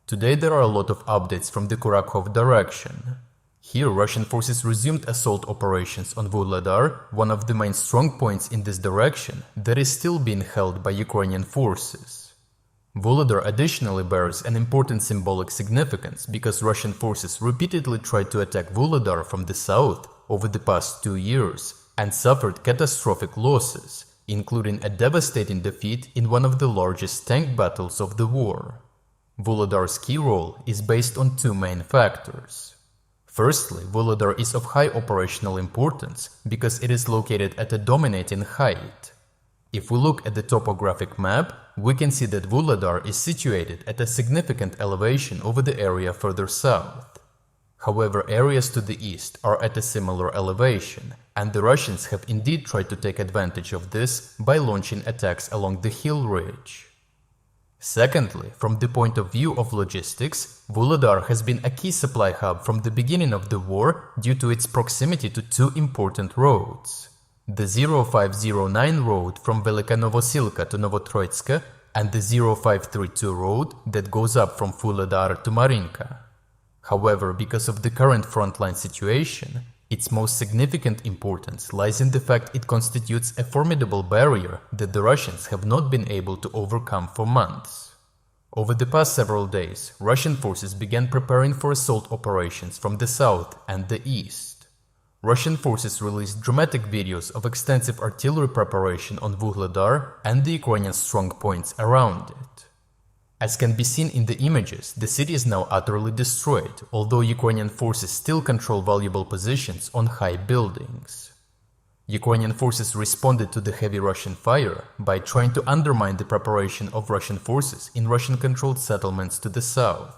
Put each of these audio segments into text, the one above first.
Today there are a lot of updates from the Kurakhov direction. Here Russian forces resumed assault operations on VUHLEDAR, one of the main strong points in this direction that is still being held by Ukrainian forces. VUHLEDAR additionally bears an important symbolic significance because Russian forces repeatedly tried to attack VUHLEDAR from the south over the past 2 years and suffered catastrophic losses, including a devastating defeat in one of the largest tank battles of the war. VUHLEDAR's key role is based on two main factors. Firstly, VUHLEDAR is of high operational importance because it is located at a dominating height. If we look at the topographic map, we can see that VUHLEDAR is situated at a significant elevation over the area further south. However, areas to the east are at a similar elevation, and the Russians have indeed tried to take advantage of this by launching attacks along the hill ridge. Secondly, from the point of view of logistics, VUHLEDAR has been a key supply hub from the beginning of the war due to its proximity to two important roads: the 0509 road from Velika Novosilka to Novotroitska and the 0532 road that goes up from VUHLEDAR to Marinka. However, because of the current frontline situation, its most significant importance lies in the fact it constitutes a formidable barrier that the Russians have not been able to overcome for months. Over the past several days, Russian forces began preparing for assault operations from the south and the east. Russian forces released dramatic videos of extensive artillery preparation on VUHLEDAR and the Ukrainian strong points around it. As can be seen in the images, the city is now utterly destroyed, although Ukrainian forces still control valuable positions on high buildings. Ukrainian forces responded to the heavy Russian fire by trying to undermine the preparation of Russian forces in Russian-controlled settlements to the south.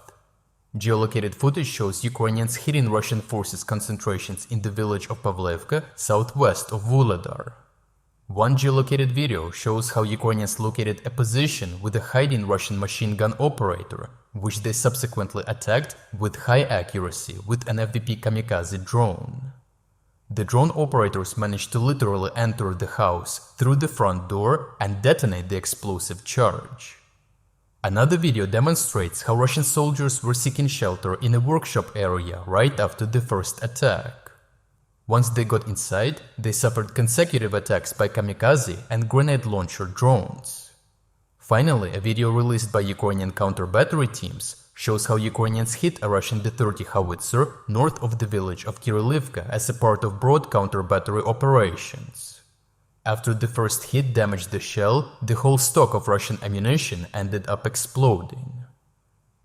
Geolocated footage shows Ukrainians hitting Russian forces concentrations in the village of Pavlevka, southwest of VUHLEDAR. One geolocated video shows how Ukrainians located a position with a hiding Russian machine gun operator, which they subsequently attacked with high accuracy with an FVP kamikaze drone. The drone operators managed to literally enter the house through the front door and detonate the explosive charge. Another video demonstrates how Russian soldiers were seeking shelter in a workshop area right after the first attack. Once they got inside, they suffered consecutive attacks by kamikaze and grenade launcher drones. Finally, a video released by Ukrainian counter-battery teams shows how Ukrainians hit a Russian D-30 howitzer north of the village of Kirilivka as a part of broad counter-battery operations. After the first hit damaged the shell, the whole stock of Russian ammunition ended up exploding.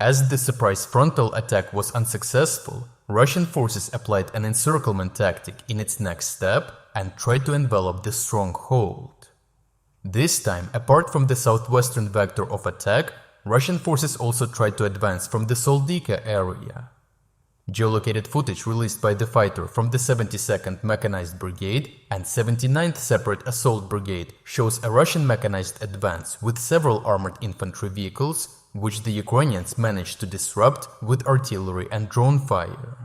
As the surprise frontal attack was unsuccessful, Russian forces applied an encirclement tactic in its next step and tried to envelop the stronghold. This time, apart from the southwestern vector of attack, Russian forces also tried to advance from the Soldika area. Geolocated footage released by the fighter from the 72nd Mechanized Brigade and 79th Separate Assault Brigade shows a Russian mechanized advance with several armored infantry vehicles, which the Ukrainians managed to disrupt with artillery and drone fire.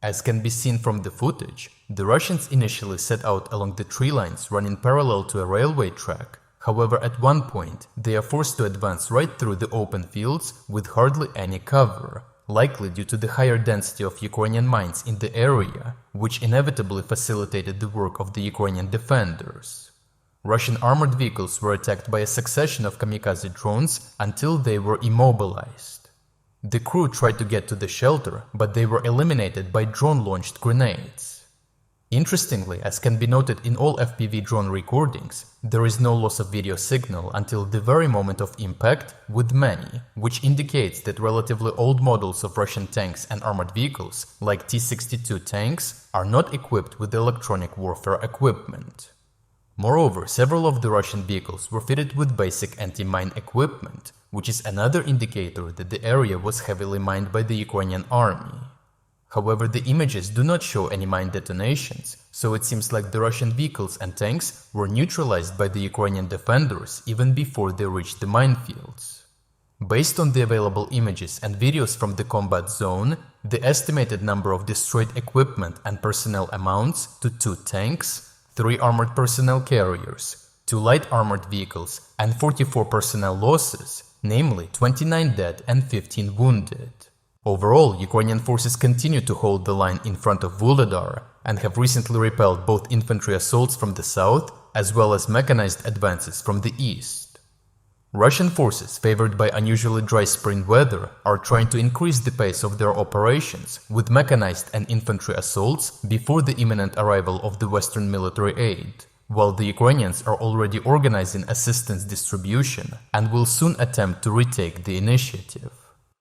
As can be seen from the footage, the Russians initially set out along the tree lines running parallel to a railway track. However, at one point, they are forced to advance right through the open fields with hardly any cover, likely due to the higher density of Ukrainian mines in the area, which inevitably facilitated the work of the Ukrainian defenders. Russian armored vehicles were attacked by a succession of kamikaze drones until they were immobilized. The crew tried to get to the shelter, but they were eliminated by drone-launched grenades. Interestingly, as can be noted in all FPV drone recordings, there is no loss of video signal until the very moment of impact with many, which indicates that relatively old models of Russian tanks and armored vehicles, like T-62 tanks, are not equipped with electronic warfare equipment. Moreover, several of the Russian vehicles were fitted with basic anti-mine equipment, which is another indicator that the area was heavily mined by the Ukrainian army. However, the images do not show any mine detonations, so it seems like the Russian vehicles and tanks were neutralized by the Ukrainian defenders even before they reached the minefields. Based on the available images and videos from the combat zone, the estimated number of destroyed equipment and personnel amounts to 2 tanks, 3 armored personnel carriers, 2 light armored vehicles, and 44 personnel losses, namely 29 dead and 15 wounded. Overall, Ukrainian forces continue to hold the line in front of VUHLEDAR and have recently repelled both infantry assaults from the south as well as mechanized advances from the east. Russian forces, favored by unusually dry spring weather, are trying to increase the pace of their operations with mechanized and infantry assaults before the imminent arrival of the Western military aid, while the Ukrainians are already organizing assistance distribution and will soon attempt to retake the initiative.